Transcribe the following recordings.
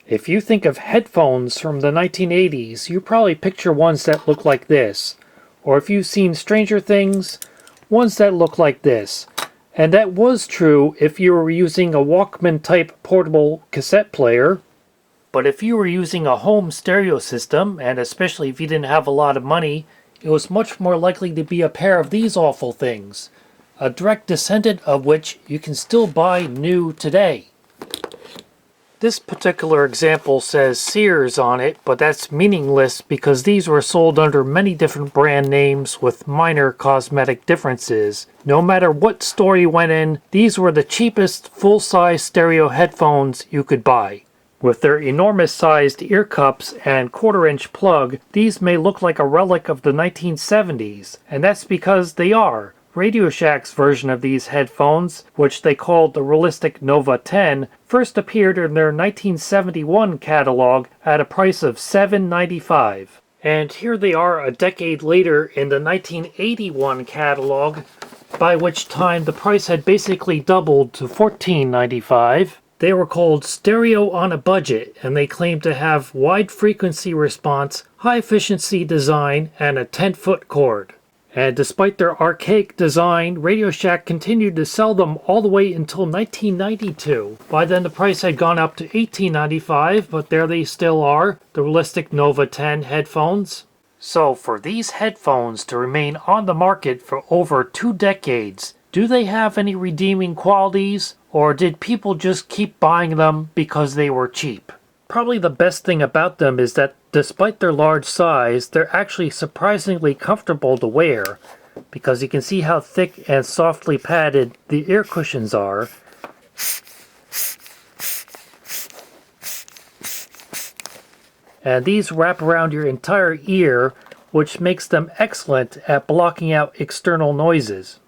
If you think of headphones from the 1980s, you probably picture ones that look like this. Or if you've seen Stranger Things, ones that look like this. And that was true if you were using a Walkman type portable cassette player. But if you were using a home stereo system, and especially if you didn't have a lot of money, it was much more likely to be a pair of these awful things. A direct descendant of which you can still buy new today. This particular example says Sears on it, but that's meaningless because these were sold under many different brand names with minor cosmetic differences. No matter what store you went in, these were the cheapest full-size stereo headphones you could buy. With their enormous sized ear cups and quarter-inch plug, these may look like a relic of the 1970s, and that's because they are. Radio Shack's version of these headphones, which they called the Realistic Nova 10, first appeared in their 1971 catalog at a price of $7.95. And here they are a decade later in the 1981 catalog, by which time the price had basically doubled to $14.95. They were called Stereo on a Budget, and they claimed to have wide frequency response, high efficiency design, and a 10-foot cord. And despite their archaic design, Radio Shack continued to sell them all the way until 1992. By then the price had gone up to $18.95, but there they still are, the Realistic Nova 10 headphones. So for these headphones to remain on the market for over 2 decades, do they have any redeeming qualities, or did people just keep buying them because they were cheap? Probably the best thing about them is that despite their large size, they're actually surprisingly comfortable to wear, because you can see how thick and softly padded the ear cushions are. And these wrap around your entire ear, which makes them excellent at blocking out external noises.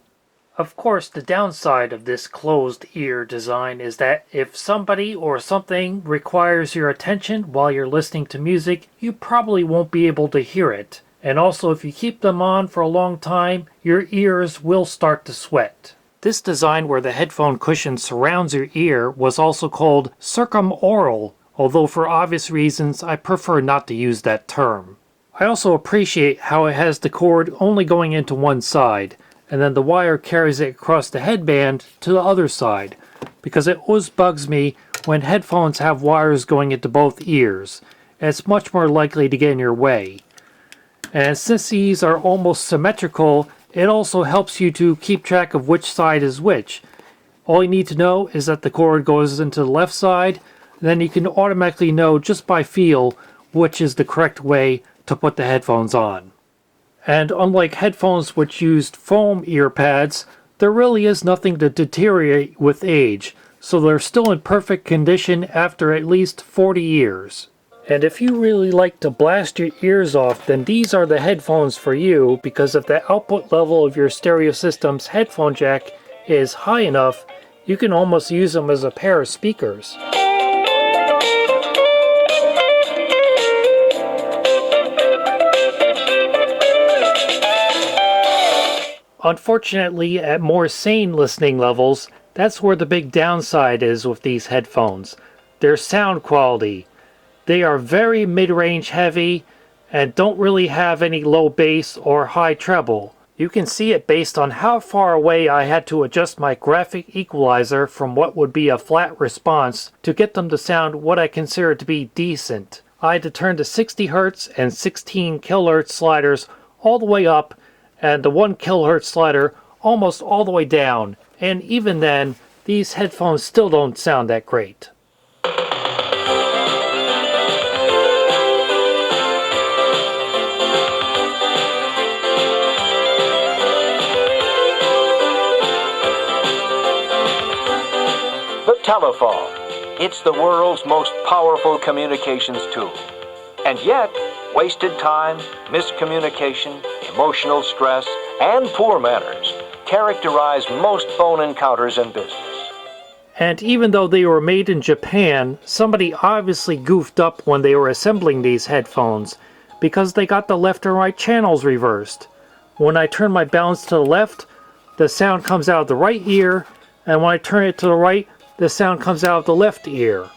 Of course, the downside of this closed ear design is that if somebody or something requires your attention while you're listening to music, you probably won't be able to hear it. And also, if you keep them on for a long time, your ears will start to sweat. This design where the headphone cushion surrounds your ear was also called circumaural, although for obvious reasons I prefer not to use that term. I also appreciate how it has the cord only going into one side, and then the wire carries it across the headband to the other side, because it always bugs me when headphones have wires going into both ears, and it's much more likely to get in your way. And since these are almost symmetrical, it also helps you to keep track of which side is which. All you need to know is that the cord goes into the left side, then you can automatically know just by feel which is the correct way to put the headphones on. And unlike headphones which used foam ear pads, there really is nothing to deteriorate with age, so they're still in perfect condition after at least 40 years. And if you really like to blast your ears off, then these are the headphones for you, because if the output level of your stereo system's headphone jack is high enough, you can almost use them as a pair of speakers. Unfortunately, at more sane listening levels, that's where the big downside is with these headphones. Their sound quality. They are very mid-range heavy and don't really have any low bass or high treble. You can see it based on how far away I had to adjust my graphic equalizer from what would be a flat response to get them to sound what I consider to be decent. I had to turn the 60 Hz and 16 kHz sliders all the way up and the 1 kHz slider almost all the way down, and even then, these headphones still don't sound that great. The telephone. It's the world's most powerful communications tool. And yet, wasted time, miscommunication, emotional stress, and poor manners characterize most phone encounters in business. And even though they were made in Japan, somebody obviously goofed up when they were assembling these headphones, because they got the left and right channels reversed. When I turn my balance to the left, the sound comes out of the right ear, and when I turn it to the right, the sound comes out of the left ear.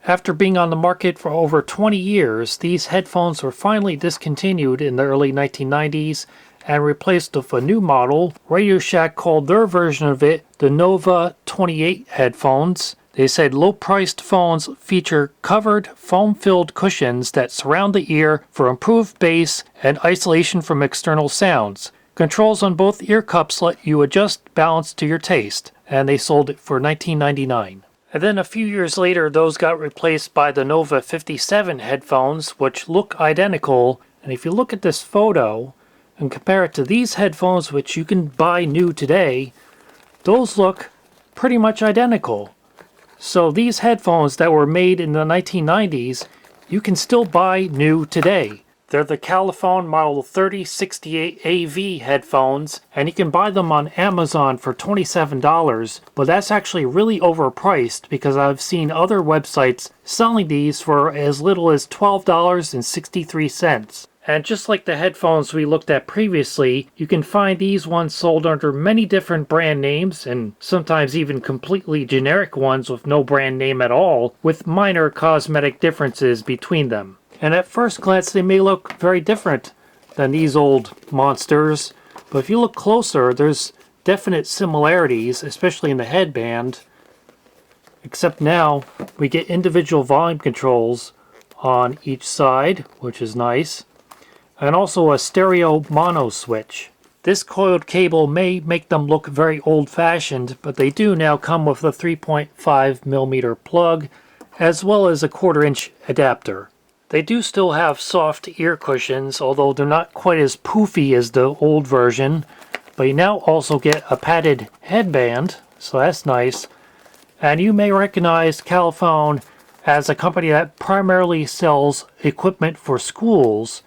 After being on the market for over 20 years, these headphones were finally discontinued in the early 1990s and replaced with a new model. Radio Shack called their version of it the Nova 28 headphones. They said low-priced phones feature covered, foam-filled cushions that surround the ear for improved bass and isolation from external sounds. Controls on both ear cups let you adjust balance to your taste, and they sold it for $19.99. And then a few years later, those got replaced by the Nova 57 headphones, which look identical. And if you look at this photo and compare it to these headphones, which you can buy new today, those look pretty much identical. So these headphones that were made in the 1990s, you can still buy new today. They're the Caliphone Model 3068 AV headphones, and you can buy them on Amazon for $27, but that's actually really overpriced because I've seen other websites selling these for as little as $12.63. And just like the headphones we looked at previously, you can find these ones sold under many different brand names, and sometimes even completely generic ones with no brand name at all, with minor cosmetic differences between them. And at first glance they may look very different than these old monsters, but if you look closer, there's definite similarities, especially in the headband, except now we get individual volume controls on each side, which is nice, and also a stereo mono switch. This coiled cable may make them look very old-fashioned, but they do now come with a 3.5mm plug, as well as a 1/4-inch adapter. They do still have soft ear cushions, although they're not quite as poofy as the old version, but you now also get a padded headband, so that's nice. And you may recognize Caliphone as a company that primarily sells equipment for schools.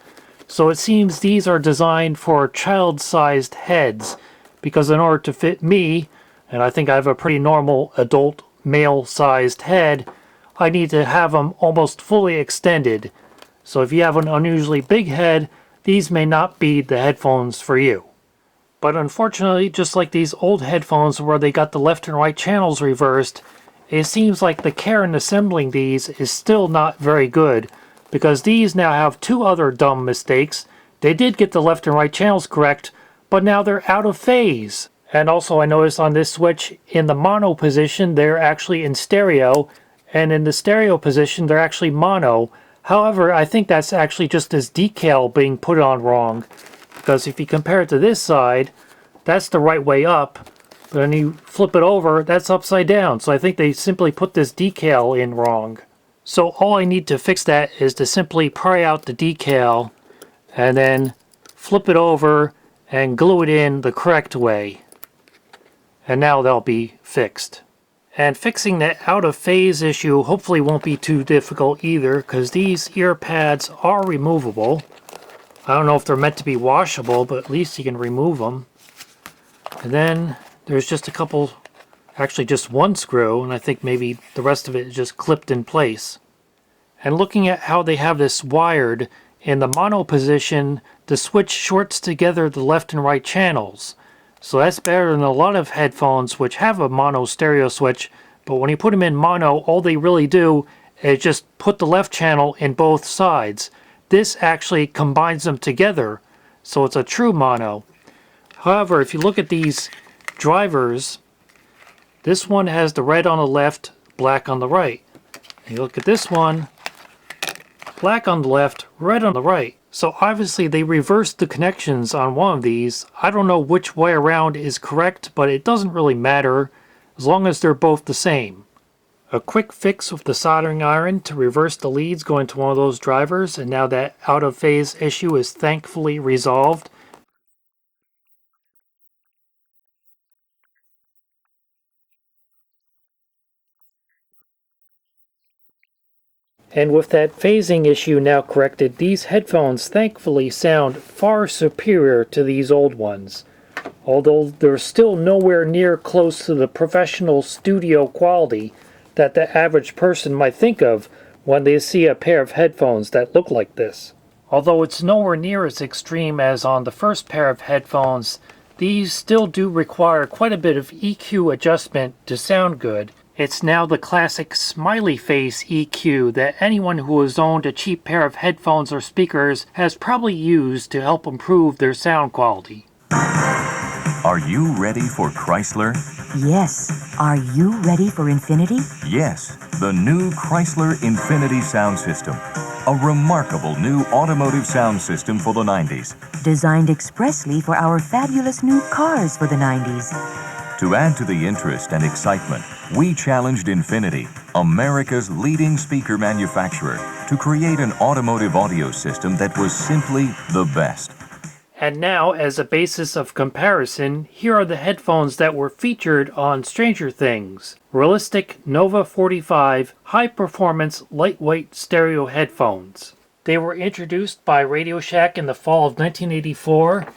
So it seems these are designed for child-sized heads, because in order to fit me, and I think I have a pretty normal adult male-sized head, I need to have them almost fully extended. So if you have an unusually big head, these may not be the headphones for you. But unfortunately, just like these old headphones where they got the left and right channels reversed, it seems like the care in assembling these is still not very good, because these now have two other dumb mistakes. They did get the left and right channels correct, but now they're out of phase. And also I noticed on this switch, in the mono position, they're actually in stereo, and in the stereo position, they're actually mono. However, I think that's actually just this decal being put on wrong, because if you compare it to this side, that's the right way up, but when you flip it over, that's upside down. So I think they simply put this decal in wrong. So all I need to fix that is to simply pry out the decal and then flip it over and glue it in the correct way. And now they'll be fixed. And fixing that out of phase issue hopefully won't be too difficult either, because these ear pads are removable. I don't know if they're meant to be washable, but at least you can remove them. And then there's just a couple, actually just one screw, and I think maybe the rest of it is just clipped in place. And looking at how they have this wired, in the mono position, the switch shorts together the left and right channels. So that's better than a lot of headphones which have a mono stereo switch, but when you put them in mono, all they really do is just put the left channel in both sides. This actually combines them together, so it's a true mono. However, if you look at these drivers, this one has the red on the left, black on the right. And you look at this one, black on the left, red on the right. So obviously they reversed the connections on one of these. I don't know which way around is correct, but it doesn't really matter as long as they're both the same. A quick fix with the soldering iron to reverse the leads going to one of those drivers, and now that out of phase issue is thankfully resolved. And with that phasing issue now corrected, these headphones thankfully sound far superior to these old ones. Although they're still nowhere near close to the professional studio quality that the average person might think of when they see a pair of headphones that look like this. Although it's nowhere near as extreme as on the first pair of headphones, these still do require quite a bit of EQ adjustment to sound good. It's now the classic smiley face EQ that anyone who has owned a cheap pair of headphones or speakers has probably used to help improve their sound quality. Are you ready for Chrysler? Yes. Are you ready for Infinity? Yes, the new Chrysler Infinity sound system. A remarkable new automotive sound system for the 90s. Designed expressly for our fabulous new cars for the 90s. To add to the interest and excitement, we challenged Infinity, America's leading speaker manufacturer, to create an automotive audio system that was simply the best. And now, as a basis of comparison, here are the headphones that were featured on Stranger Things. Realistic Nova 45 high-performance lightweight stereo headphones. They were introduced by Radio Shack in the fall of 1984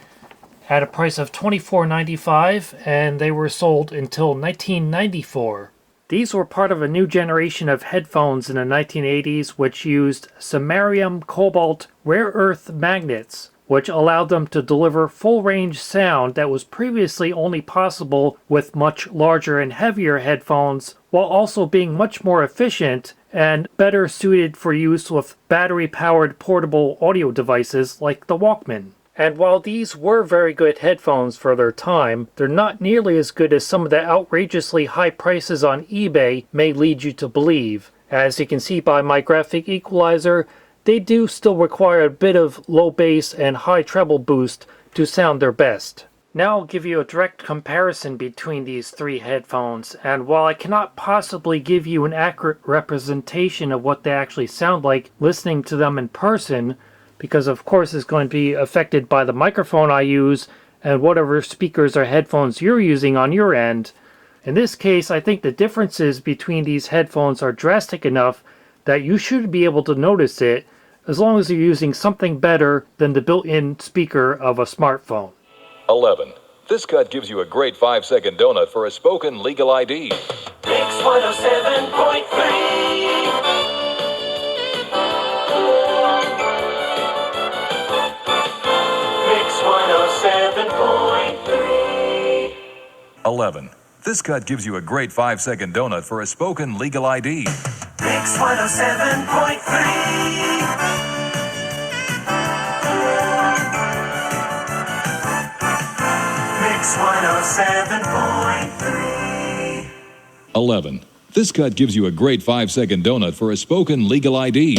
at a price of $24.95, and they were sold until 1994. These were part of a new generation of headphones in the 1980s which used samarium cobalt rare earth magnets, which allowed them to deliver full-range sound that was previously only possible with much larger and heavier headphones, while also being much more efficient and better suited for use with battery-powered portable audio devices like the Walkman. And while these were very good headphones for their time, they're not nearly as good as some of the outrageously high prices on eBay may lead you to believe. As you can see by my graphic equalizer, they do still require a bit of low bass and high treble boost to sound their best. Now I'll give you a direct comparison between these three headphones, and while I cannot possibly give you an accurate representation of what they actually sound like listening to them in person, because of course it's going to be affected by the microphone I use and whatever speakers or headphones you're using on your end, in this case I think the differences between these headphones are drastic enough that you should be able to notice it, as long as you're using something better than the built-in speaker of a smartphone. 11. This cut gives you a great 5-second donut for a spoken legal ID. Mix 107.3. Mix 107.3. 11. This cut gives you a great 5-second donut for a spoken legal ID. Mix 107.3. Mix 107.3. 11. This cut gives you a great 5-second donut for a spoken legal ID.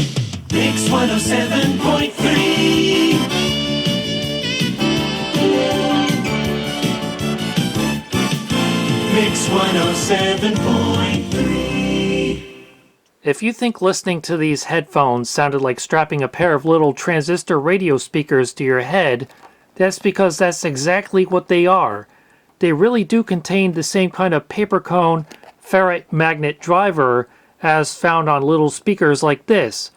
Mix 107.3. Mix 107.3. If you think listening to these headphones sounded like strapping a pair of little transistor radio speakers to your head, that's because that's exactly what they are. They really do contain the same kind of paper cone ferrite magnet driver as found on little speakers like this.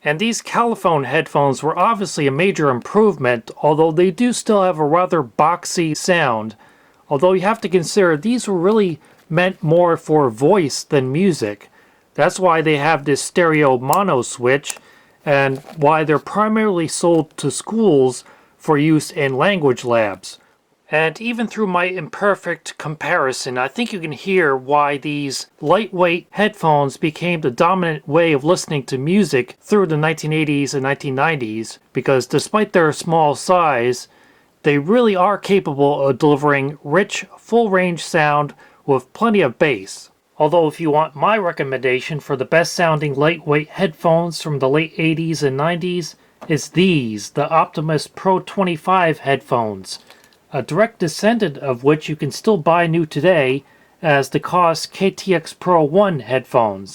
And these Caliphone headphones were obviously a major improvement, although they do still have a rather boxy sound. Although you have to consider these were really meant more for voice than music. That's why they have this stereo mono switch, and why they're primarily sold to schools for use in language labs. And even through my imperfect comparison, I think you can hear why these lightweight headphones became the dominant way of listening to music through the 1980s and 1990s, because despite their small size, they really are capable of delivering rich, full-range sound with plenty of bass. Although if you want my recommendation for the best-sounding lightweight headphones from the late 80s and 90s, it's these, the Optimus Pro 25 headphones, a direct descendant of which you can still buy new today as the KOS KTX Pro 1 headphones.